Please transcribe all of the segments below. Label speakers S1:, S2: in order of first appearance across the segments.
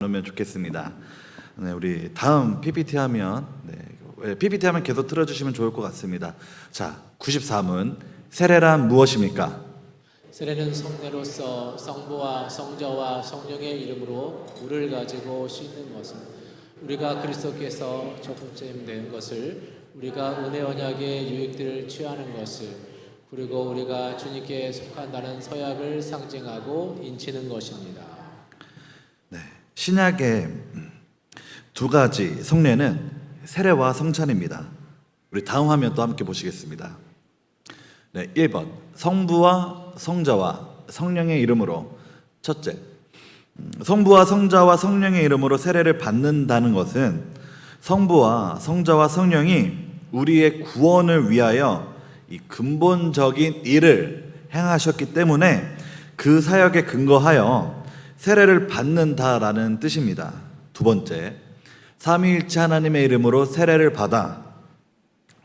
S1: 나누면 좋겠습니다. 네, 우리 다음 PPT 하면 PPT 하면 계속 틀어주시면 좋을 것 같습니다. 자, 93은 세례란 무엇입니까?
S2: 세례는 성례로서 성부와 성자와 성령의 이름으로 물을 가지고 씻는 것은 우리가 그리스도께서 첫 번째 된 것을, 우리가 은혜 언약의 유익들을 취하는 것을, 그리고 우리가 주님께 속한다는 서약을 상징하고 인치는 것입니다.
S1: 네, 신약의 두 가지 성례는 세례와 성찬입니다. 우리 다음 화면 또 함께 보시겠습니다. 네, 1번 성부와 성자와 성령의 이름으로. 첫째, 성부와 성자와 성령의 이름으로 세례를 받는다는 것은 성부와 성자와 성령이 우리의 구원을 위하여 이 근본적인 일을 행하셨기 때문에 그 사역에 근거하여 세례를 받는다라는 뜻입니다. 두 번째, 삼위일체 하나님의 이름으로 세례를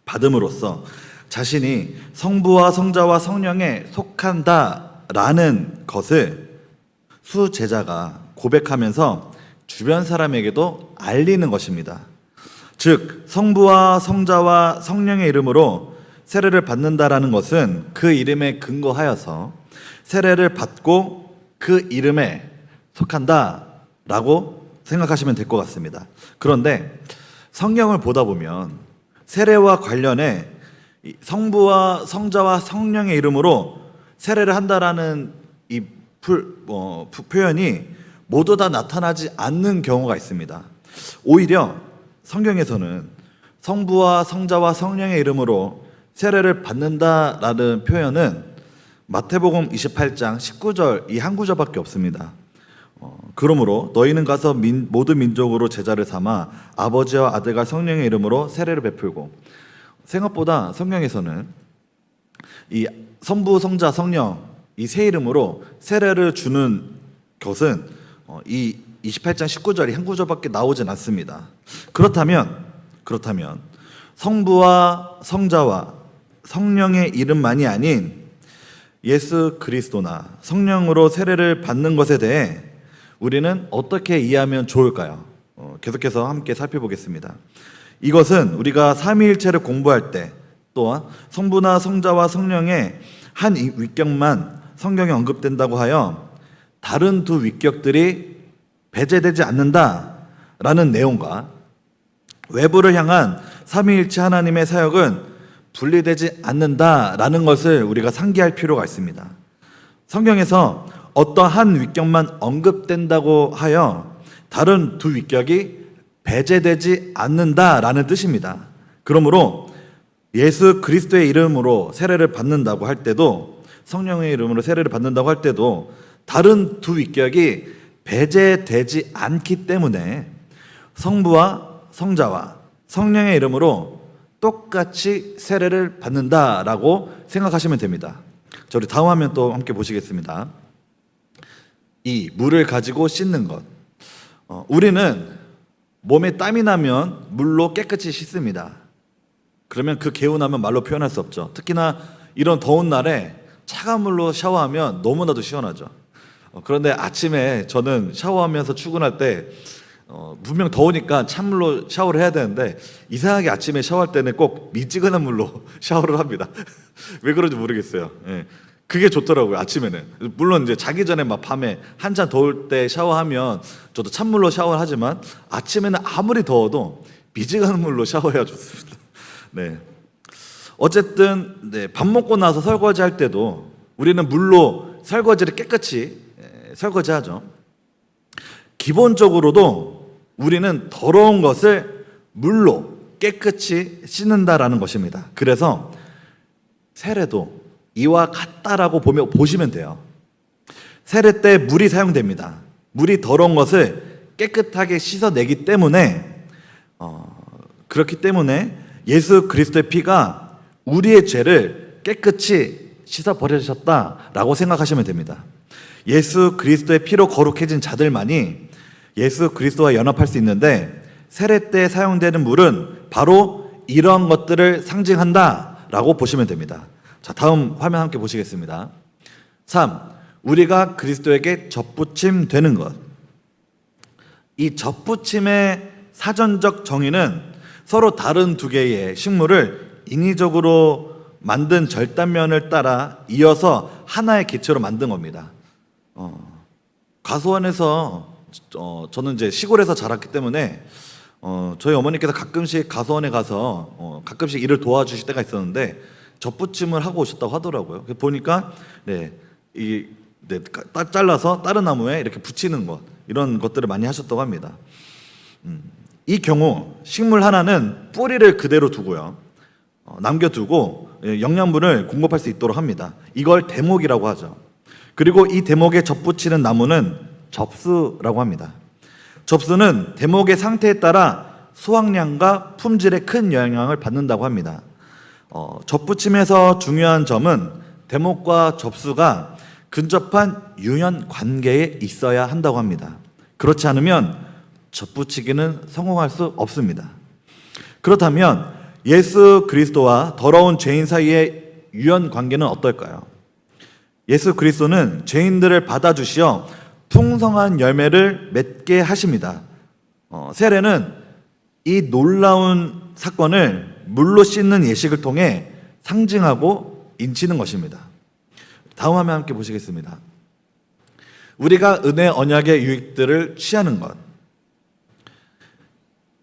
S1: 받음으로써 자신이 성부와 성자와 성령에 속한다라는 것을 수제자가 고백하면서 주변 사람에게도 알리는 것입니다. 즉, 성부와 성자와 성령의 이름으로 세례를 받는다라는 것은 그 이름에 근거하여서 세례를 받고 그 이름에 속한다라고 생각하시면 될 것 같습니다. 그런데 성경을 보다 보면 세례와 관련해 성부와 성자와 성령의 이름으로 세례를 한다라는 이 표현이 모두 다 나타나지 않는 경우가 있습니다. 오히려 성경에서는 성부와 성자와 성령의 이름으로 세례를 받는다라는 표현은 마태복음 28장 19절 이 한 구절밖에 없습니다. 그러므로 너희는 가서 모든 민족으로 제자를 삼아 아버지와 아들과 성령의 이름으로 세례를 베풀고. 생각보다 성경에서는 이 성부, 성자, 성령 이 세 이름으로 세례를 주는 것은 이 28장 19절이 한 구절밖에 나오진 않습니다. 그렇다면 성부와 성자와 성령의 이름만이 아닌 예수 그리스도나 성령으로 세례를 받는 것에 대해 우리는 어떻게 이해하면 좋을까요? 계속해서 함께 살펴보겠습니다. 이것은 우리가 삼위일체를 공부할 때 또한 성부나 성자와 성령의 한 위격만 성경에 언급된다고 하여 다른 두 위격들이 배제되지 않는다라는 내용과 외부를 향한 삼위일체 하나님의 사역은 분리되지 않는다라는 것을 우리가 상기할 필요가 있습니다. 성경에서 어떤 한 위격만 언급된다고 하여 다른 두 위격이 배제되지 않는다라는 뜻입니다. 그러므로 예수 그리스도의 이름으로 세례를 받는다고 할 때도, 성령의 이름으로 세례를 받는다고 할 때도 다른 두 위격이 배제되지 않기 때문에 성부와 성자와 성령의 이름으로 똑같이 세례를 받는다라고 생각하시면 됩니다. 자, 우리 다음 화면 또 함께 보시겠습니다. 이 물을 가지고 씻는 것. 우리는 몸에 땀이 나면 물로 깨끗이 씻습니다. 그러면 그 개운함은 말로 표현할 수 없죠. 특히나 이런 더운 날에 차가운 물로 샤워하면 너무나도 시원하죠. 그런데 아침에 저는 샤워하면서 출근할 때 분명 더우니까 찬물로 샤워를 해야 되는데 이상하게 아침에 샤워할 때는 꼭 미지근한 물로 샤워를 합니다. 왜 그런지 모르겠어요. 예. 그게 좋더라고요, 아침에는. 물론 이제 자기 전에 막 밤에 한참 더울 때 샤워하면 저도 찬물로 샤워를 하지만 아침에는 아무리 더워도 미지근한 물로 샤워해야 좋습니다. 네. 어쨌든 밥 먹고 나서 설거지 할 때도 우리는 물로 설거지를 깨끗이 설거지하죠. 기본적으로도 우리는 더러운 것을 물로 깨끗이 씻는다라는 것입니다. 그래서 세례도 이와 같다라고 보시면 돼요. 세례 때 물이 사용됩니다. 물이 더러운 것을 깨끗하게 씻어내기 때문에 그렇기 때문에 예수 그리스도의 피가 우리의 죄를 깨끗이 씻어버리셨다라고 생각하시면 됩니다. 예수 그리스도의 피로 거룩해진 자들만이 예수 그리스도와 연합할 수 있는데 세례 때 사용되는 물은 바로 이러한 것들을 상징한다라고 보시면 됩니다. 자, 다음 화면 함께 보시겠습니다. 3. 우리가 그리스도에게 접붙임 되는 것. 이 접붙임의 사전적 정의는 서로 다른 두 개의 식물을 인위적으로 만든 절단면을 따라 이어서 하나의 기체로 만든 겁니다. 가수원에서 저는 이제 시골에서 자랐기 때문에 저희 어머니께서 가끔씩 가수원에 가서 가끔씩 일을 도와주실 때가 있었는데 접붙임을 하고 오셨다고 하더라고요. 보니까 잘라서 다른 나무에 이렇게 붙이는 것, 이런 것들을 많이 하셨다고 합니다. 이 경우 식물 하나는 뿌리를 그대로 두고요, 남겨두고 영양분을 공급할 수 있도록 합니다. 이걸 대목이라고 하죠. 그리고 이 대목에 접붙이는 나무는 접수라고 합니다. 접수는 대목의 상태에 따라 수확량과 품질에 큰 영향을 받는다고 합니다. 접붙임에서 중요한 점은 대목과 접수가 근접한 유연 관계에 있어야 한다고 합니다. 그렇지 않으면 접붙이기는 성공할 수 없습니다. 그렇다면 예수 그리스도와 더러운 죄인 사이의 유연 관계는 어떨까요? 예수 그리스도는 죄인들을 받아주시어 풍성한 열매를 맺게 하십니다. 세례는 이 놀라운 사건을 물로 씻는 예식을 통해 상징하고 인치는 것입니다. 다음 화면 함께 보시겠습니다. 우리가 은혜 언약의 유익들을 취하는 것.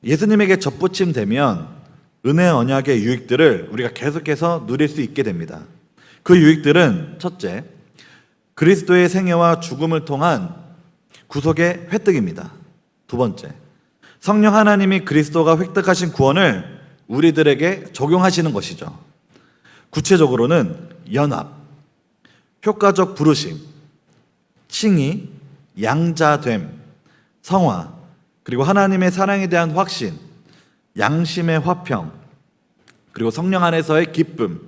S1: 예수님에게 접붙임 되면 은혜 언약의 유익들을 우리가 계속해서 누릴 수 있게 됩니다. 그 유익들은 첫째, 그리스도의 생애와 죽음을 통한 구속의 획득입니다. 두 번째, 성령 하나님이 그리스도가 획득하신 구원을 우리들에게 적용하시는 것이죠. 구체적으로는 연합, 효과적 부르심, 칭의, 양자됨, 성화, 그리고 하나님의 사랑에 대한 확신, 양심의 화평, 그리고 성령 안에서의 기쁨,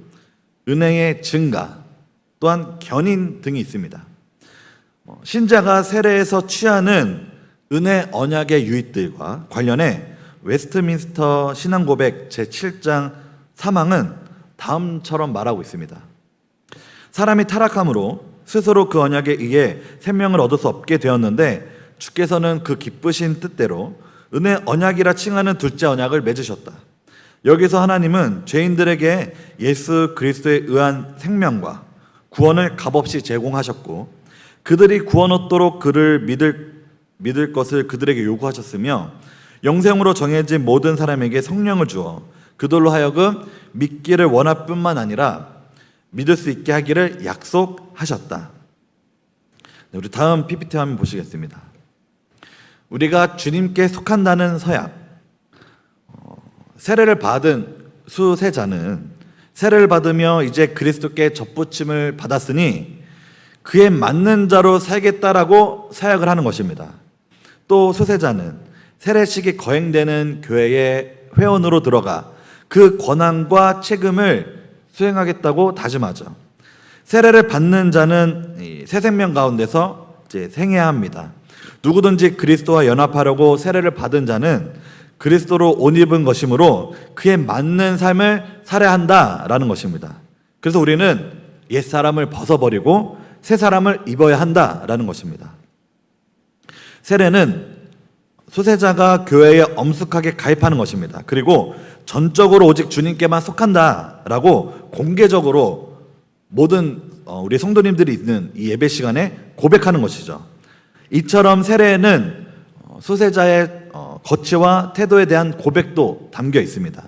S1: 은혜의 증가, 또한 견인 등이 있습니다. 신자가 세례에서 취하는 은혜 언약의 유익들과 관련해 웨스트민스터 신앙고백 제7장 3항은 다음처럼 말하고 있습니다. 사람이 타락함으로 스스로 그 언약에 의해 생명을 얻을 수 없게 되었는데 주께서는 그 기쁘신 뜻대로 은혜 언약이라 칭하는 둘째 언약을 맺으셨다. 여기서 하나님은 죄인들에게 예수 그리스도에 의한 생명과 구원을 값없이 제공하셨고 그들이 구원 얻도록 그를 믿을 것을 그들에게 요구하셨으며 영생으로 정해진 모든 사람에게 성령을 주어 그들로 하여금 믿기를 원할 뿐만 아니라 믿을 수 있게 하기를 약속하셨다. 우리 다음 PPT 화면 보시겠습니다. 우리가 주님께 속한다는 서약. 세례를 받은 수세자는 세례를 받으며 이제 그리스도께 접붙임을 받았으니 그에 맞는 자로 살겠다라고 서약을 하는 것입니다. 또 수세자는 세례식이 거행되는 교회의 회원으로 들어가 그 권한과 책임을 수행하겠다고 다짐하죠. 세례를 받는 자는 새 생명 가운데서 이제 생해야 합니다. 누구든지 그리스도와 연합하려고 세례를 받은 자는 그리스도로 옷 입은 것이므로 그에 맞는 삶을 살아야 한다라는 것입니다. 그래서 우리는 옛사람을 벗어버리고 새 사람을 입어야 한다라는 것입니다. 세례는 수세자가 교회에 엄숙하게 가입하는 것입니다. 그리고 전적으로 오직 주님께만 속한다라고 공개적으로 모든 우리 성도님들이 있는 이 예배 시간에 고백하는 것이죠. 이처럼 세례에는 수세자의 거취와 태도에 대한 고백도 담겨 있습니다.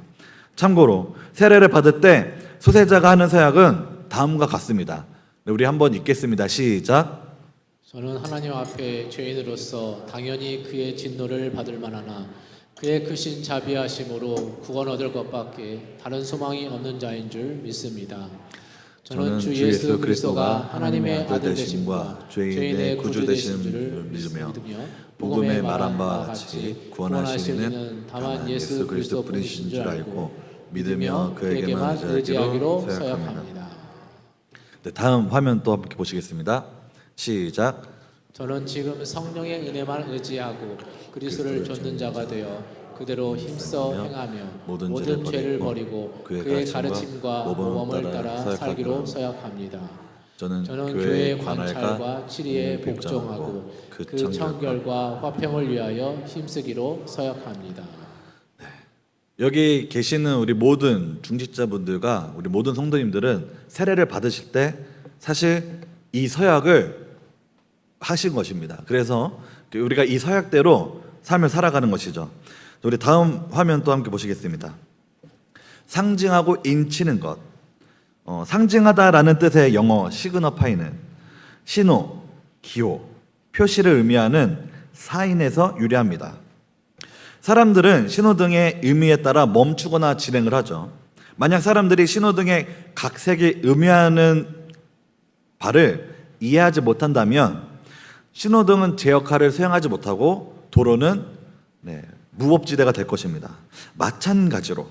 S1: 참고로 세례를 받을 때 수세자가 하는 서약은 다음과 같습니다. 우리 한번 읽겠습니다. 시작.
S2: 저는 하나님 앞에 죄인으로서 당연히 그의 진노를 받을 만하나 그의 크신 자비하심으로 구원 얻을 것밖에 다른 소망이 없는 자인 줄 믿습니다. 저는 주 예수 그리스도가 하나님의 아들 되심과 죄인의 구주 되시는 줄을 믿으며 복음에 말한 바와 같이 구원하시는 다만 예수 그리스도뿐이신 줄 알고 믿으며 그에게만 의지하기로 서약합니다.
S1: 네, 다음 화면 또 함께 보시겠습니다. 시작.
S2: 저는 지금 성령의 은혜만 의지하고 그리스도를 좇는 자가 되어 그대로 힘써 행하며 모든 죄를 버리고 그의 가르침과 모범을 따라 살기로 서약합니다. 저는 교회의 관찰과 치리에 복종하고 그 청결과 화평을 위하여 힘쓰기로 서약합니다.
S1: 여기 계시는 우리 모든 중직자분들과 우리 모든 성도님들은 세례를 받으실 때 사실 이 서약을 하신 것입니다. 그래서 우리가 이 서약대로 삶을 살아가는 것이죠. 우리 다음 화면 또 함께 보시겠습니다. 상징하고 인치는 것. 상징하다라는 뜻의 영어 시그너파이는 신호, 기호, 표시를 의미하는 사인에서 유래합니다. 사람들은 신호등의 의미에 따라 멈추거나 진행을 하죠. 만약 사람들이 신호등의 각색이 의미하는 바를 이해하지 못한다면 신호등은 제 역할을 수행하지 못하고 도로는 무법지대가 될 것입니다. 마찬가지로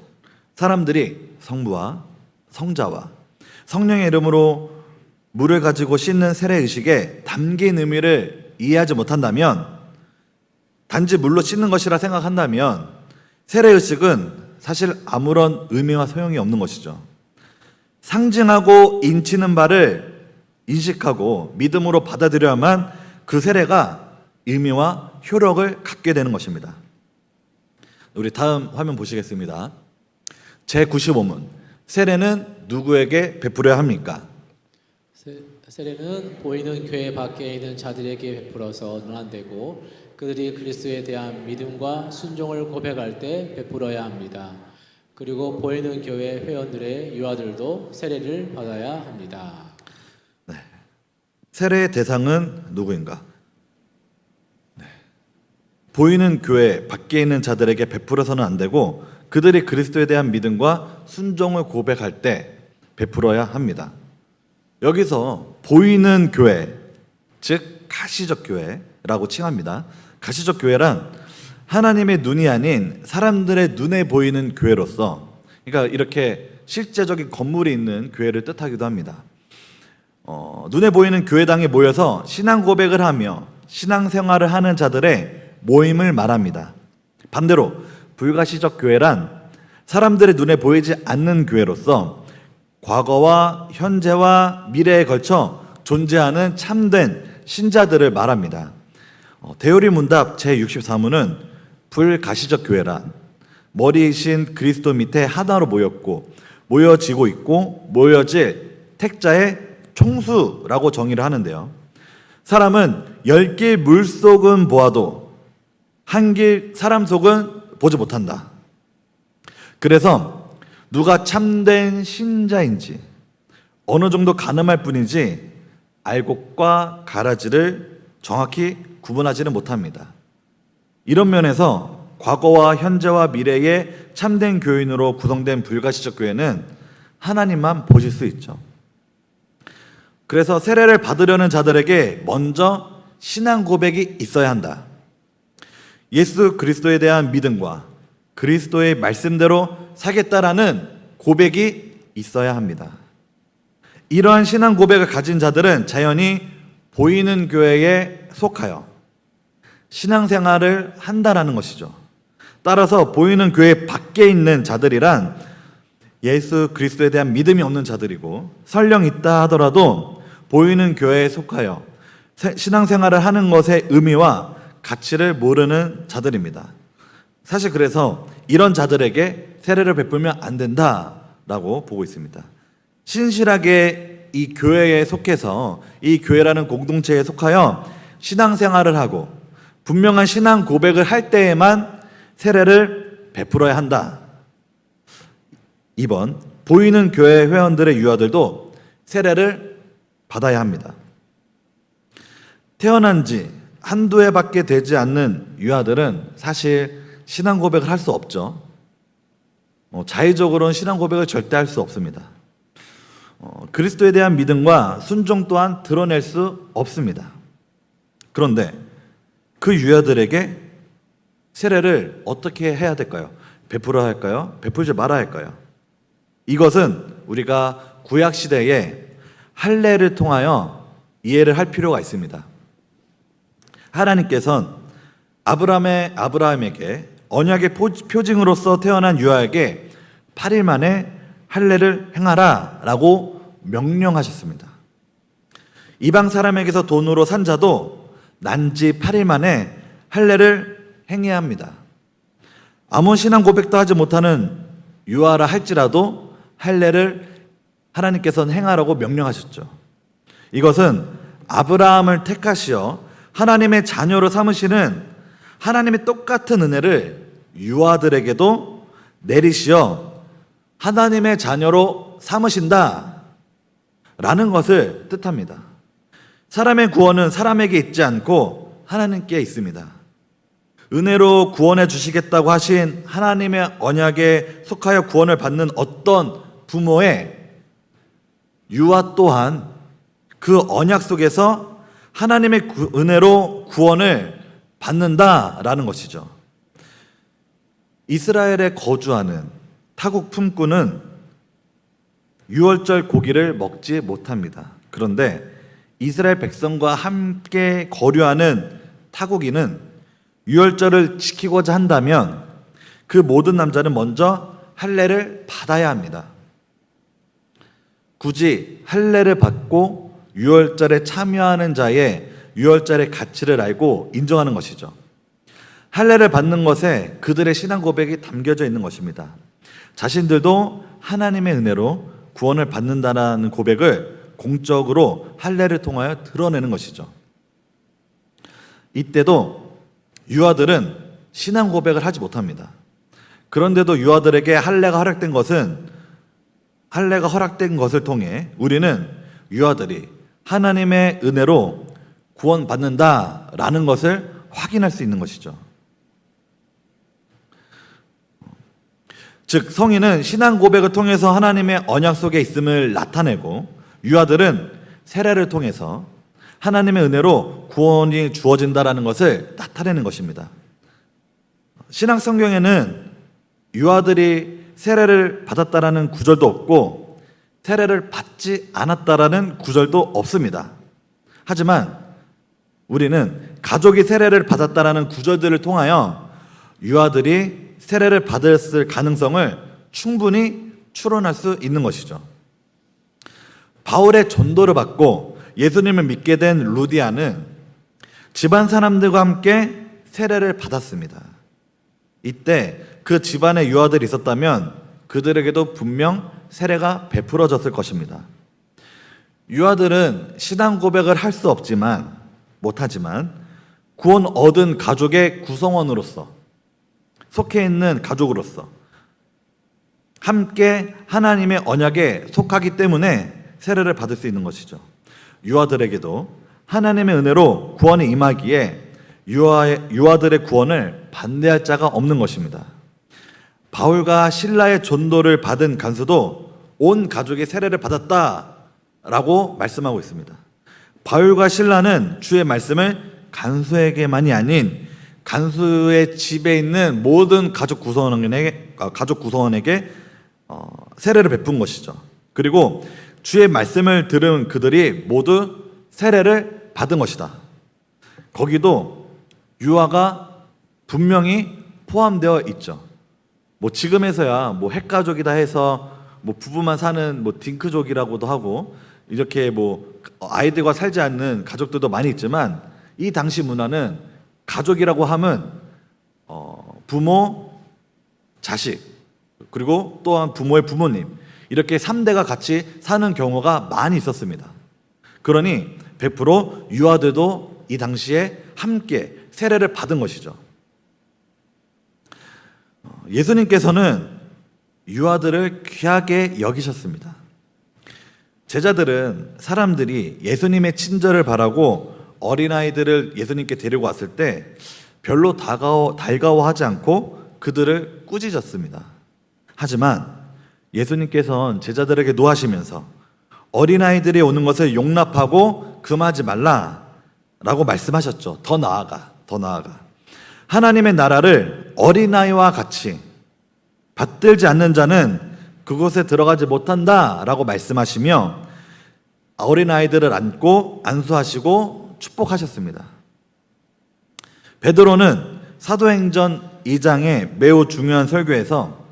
S1: 사람들이 성부와 성자와 성령의 이름으로 물을 가지고 씻는 세례의식에 담긴 의미를 이해하지 못한다면, 단지 물로 씻는 것이라 생각한다면 세례의식은 사실 아무런 의미와 소용이 없는 것이죠. 상징하고 인치는 바를 인식하고 믿음으로 받아들여야만 그 세례가 의미와 효력을 갖게 되는 것입니다. 우리 다음 화면 보시겠습니다. 제95문, 세례는 누구에게 베풀어야 합니까?
S2: 세례는 보이는 교회 밖에 있는 자들에게 베풀어서는 안 되고 그들이 그리스도에 대한 믿음과 순종을 고백할 때 베풀어야 합니다. 그리고 보이는 교회 회원들의 유아들도 세례를 받아야 합니다.
S1: 세례의 대상은 누구인가? 보이는 교회 밖에 있는 자들에게 베풀어서는 안 되고 그들이 그리스도에 대한 믿음과 순종을 고백할 때 베풀어야 합니다. 여기서 보이는 교회, 즉 가시적 교회라고 칭합니다. 가시적 교회란 하나님의 눈이 아닌 사람들의 눈에 보이는 교회로서, 그러니까 이렇게 실제적인 건물이 있는 교회를 뜻하기도 합니다. 눈에 보이는 교회당에 모여서 신앙 고백을 하며 신앙생활을 하는 자들의 모임을 말합니다. 반대로 불가시적 교회란 사람들의 눈에 보이지 않는 교회로서 과거와 현재와 미래에 걸쳐 존재하는 참된 신자들을 말합니다. 대요리 문답 제64문은 불가시적 교회란 머리이신 그리스도 밑에 하나로 모였고 모여지고 있고 모여질 택자의 총수라고 정의를 하는데요. 사람은 10길 물속은 보아도 한 길 사람 속은 보지 못한다. 그래서 누가 참된 신자인지 어느 정도 가늠할 뿐이지 알곡과 가라지를 정확히 구분하지는 못합니다. 이런 면에서 과거와 현재와 미래의 참된 교인으로 구성된 불가시적 교회는 하나님만 보실 수 있죠. 그래서 세례를 받으려는 자들에게 먼저 신앙 고백이 있어야 한다. 예수 그리스도에 대한 믿음과 그리스도의 말씀대로 살겠다라는 고백이 있어야 합니다. 이러한 신앙 고백을 가진 자들은 자연히 보이는 교회에 속하여 신앙생활을 한다라는 것이죠. 따라서 보이는 교회 밖에 있는 자들이란 예수 그리스도에 대한 믿음이 없는 자들이고, 설령 있다 하더라도 보이는 교회에 속하여 신앙생활을 하는 것의 의미와 가치를 모르는 자들입니다. 사실 그래서 이런 자들에게 세례를 베풀면 안 된다라고 보고 있습니다. 신실하게 이 교회에 속해서 이 교회라는 공동체에 속하여 신앙생활을 하고 분명한 신앙 고백을 할 때에만 세례를 베풀어야 한다. 2번, 보이는 교회 회원들의 유아들도 세례를 받아야 합니다. 태어난 지 한두 해밖에 되지 않는 유아들은 사실 신앙 고백을 할 수 없죠. 자의적으로는 신앙 고백을 절대 할 수 없습니다. 그리스도에 대한 믿음과 순종 또한 드러낼 수 없습니다. 그런데 그 유아들에게 세례를 어떻게 해야 될까요? 베풀어야 할까요? 베풀지 말아야 할까요? 이것은 우리가 구약 시대에 할례를 통하여 이해를 할 필요가 있습니다. 하나님께서는 아브라함에게 언약의 표징으로서 태어난 유아에게 8일 만에 할례를 행하라 라고 명령하셨습니다. 이방 사람에게서 돈으로 산 자도 난지 8일 만에 할례를 행해야 합니다. 아무 신앙 고백도 하지 못하는 유아라 할지라도 할례를 하나님께서는 행하라고 명령하셨죠. 이것은 아브라함을 택하시어 하나님의 자녀로 삼으시는 하나님의 똑같은 은혜를 유아들에게도 내리시어 하나님의 자녀로 삼으신다 라는 것을 뜻합니다. 사람의 구원은 사람에게 있지 않고 하나님께 있습니다. 은혜로 구원해 주시겠다고 하신 하나님의 언약에 속하여 구원을 받는 어떤 부모의 유아 또한 그 언약 속에서 하나님의 은혜로 구원을 받는다라는 것이죠. 이스라엘에 거주하는 타국 품꾼은 유월절 고기를 먹지 못합니다. 그런데 이스라엘 백성과 함께 거류하는 타국인은 유월절을 지키고자 한다면 그 모든 남자는 먼저 할례를 받아야 합니다. 굳이 할례를 받고 유월절에 참여하는 자의 유월절의 가치를 알고 인정하는 것이죠. 할례를 받는 것에 그들의 신앙 고백이 담겨져 있는 것입니다. 자신들도 하나님의 은혜로 구원을 받는다라는 고백을 공적으로 할례를 통하여 드러내는 것이죠. 이때도 유아들은 신앙 고백을 하지 못합니다. 그런데도 유아들에게 할례가 허락된 것을 통해 우리는 유아들이 하나님의 은혜로 구원받는다라는 것을 확인할 수 있는 것이죠. 즉 성인은 신앙 고백을 통해서 하나님의 언약 속에 있음을 나타내고 유아들은 세례를 통해서 하나님의 은혜로 구원이 주어진다라는 것을 나타내는 것입니다. 신약 성경에는 유아들이 세례를 받았다라는 구절도 없고 세례를 받지 않았다라는 구절도 없습니다. 하지만 우리는 가족이 세례를 받았다라는 구절들을 통하여 유아들이 세례를 받았을 가능성을 충분히 추론할 수 있는 것이죠. 바울의 전도를 받고 예수님을 믿게 된 루디아는 집안 사람들과 함께 세례를 받았습니다. 이때 그 집안에 유아들이 있었다면 그들에게도 분명 세례가 베풀어졌을 것입니다. 유아들은 신앙 고백을 할 수 없지만 못하지만 구원 얻은 가족의 구성원으로서 속해 있는 가족으로서 함께 하나님의 언약에 속하기 때문에 세례를 받을 수 있는 것이죠. 유아들에게도 하나님의 은혜로 구원이 임하기에 유아들의 구원을 반대할 자가 없는 것입니다. 바울과 실라의 전도를 받은 간수도 온 가족이 세례를 받았다라고 말씀하고 있습니다. 바울과 실라는 주의 말씀을 간수에게만이 아닌 간수의 집에 있는 모든 가족 구성원에게 세례를 베푼 것이죠. 그리고 주의 말씀을 들은 그들이 모두 세례를 받은 것이다. 거기도 유아가 분명히 포함되어 있죠. 지금에서야 핵가족이다 해서 부부만 사는 딩크족이라고도 하고 이렇게 아이들과 살지 않는 가족들도 많이 있지만 이 당시 문화는 가족이라고 하면 부모, 자식, 그리고 또한 부모의 부모님 이렇게 3대가 같이 사는 경우가 많이 있었습니다. 그러니 100% 유아들도 이 당시에 함께 세례를 받은 것이죠. 예수님께서는 유아들을 귀하게 여기셨습니다. 제자들은 사람들이 예수님의 친절을 바라고 어린아이들을 예수님께 데리고 왔을 때 별로 달가워하지 않고 그들을 꾸짖었습니다. 하지만 예수님께서는 제자들에게 노하시면서 어린아이들이 오는 것을 용납하고 금하지 말라라고 말씀하셨죠. 더 나아가 하나님의 나라를 어린아이와 같이 받들지 않는 자는 그곳에 들어가지 못한다라고 말씀하시며 어린아이들을 안고 안수하시고 축복하셨습니다. 베드로는 사도행전 2장의 매우 중요한 설교에서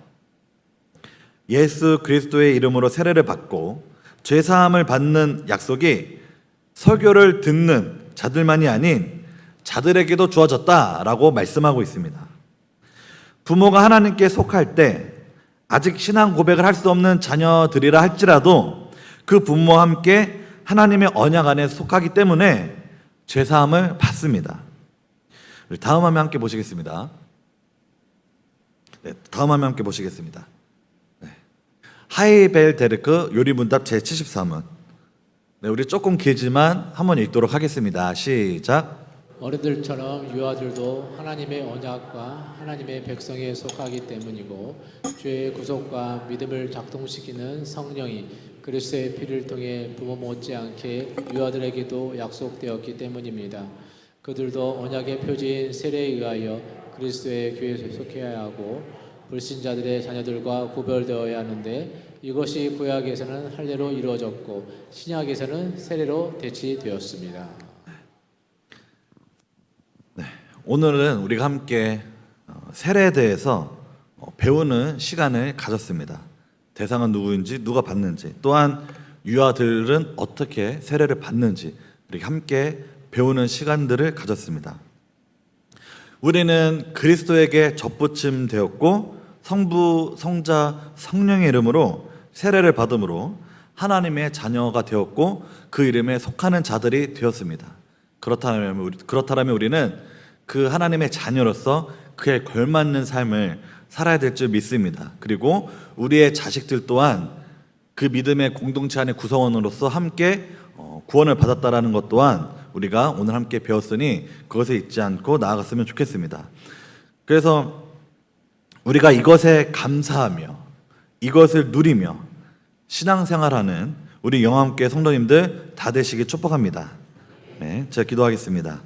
S1: 예수 그리스도의 이름으로 세례를 받고 죄사함을 받는 약속이 설교를 듣는 자들만이 아닌 자들에게도 주어졌다라고 말씀하고 있습니다. 부모가 하나님께 속할 때 아직 신앙 고백을 할 수 없는 자녀들이라 할지라도 그 부모와 함께 하나님의 언약 안에 속하기 때문에 죄사함을 받습니다. 다음 화면 함께 보시겠습니다. 네, 다음 화면 함께 보시겠습니다. 네. 하이벨데르크 요리문답 제73문. 네, 우리 조금 길지만 한번 읽도록 하겠습니다. 시작.
S2: 어른들처럼 유아들도 하나님의 언약과 하나님의 백성에 속하기 때문이고 죄의 구속과 믿음을 작동시키는 성령이 그리스도의 피를 통해 부모 못지않게 유아들에게도 약속되었기 때문입니다. 그들도 언약의 표지인 세례에 의하여 그리스도의 교회에 속해야 하고 불신자들의 자녀들과 구별되어야 하는데 이것이 구약에서는 할례로 이루어졌고 신약에서는 세례로 대치되었습니다.
S1: 오늘은 우리가 함께 세례에 대해서 배우는 시간을 가졌습니다. 대상은 누구인지, 누가 받는지, 또한 유아들은 어떻게 세례를 받는지 이렇게 함께 배우는 시간들을 가졌습니다. 우리는 그리스도에게 접붙임 되었고 성부, 성자, 성령의 이름으로 세례를 받음으로 하나님의 자녀가 되었고 그 이름에 속하는 자들이 되었습니다. 그렇다면 우리는 그 하나님의 자녀로서 그에 걸맞는 삶을 살아야 될 줄 믿습니다. 그리고 우리의 자식들 또한 그 믿음의 공동체 안의 구성원으로서 함께 구원을 받았다라는 것 또한 우리가 오늘 함께 배웠으니 그것에 잊지 않고 나아갔으면 좋겠습니다. 그래서 우리가 이것에 감사하며 이것을 누리며 신앙생활하는 우리 영화함께 성도님들 다 되시길 축복합니다. 네, 제가 기도하겠습니다.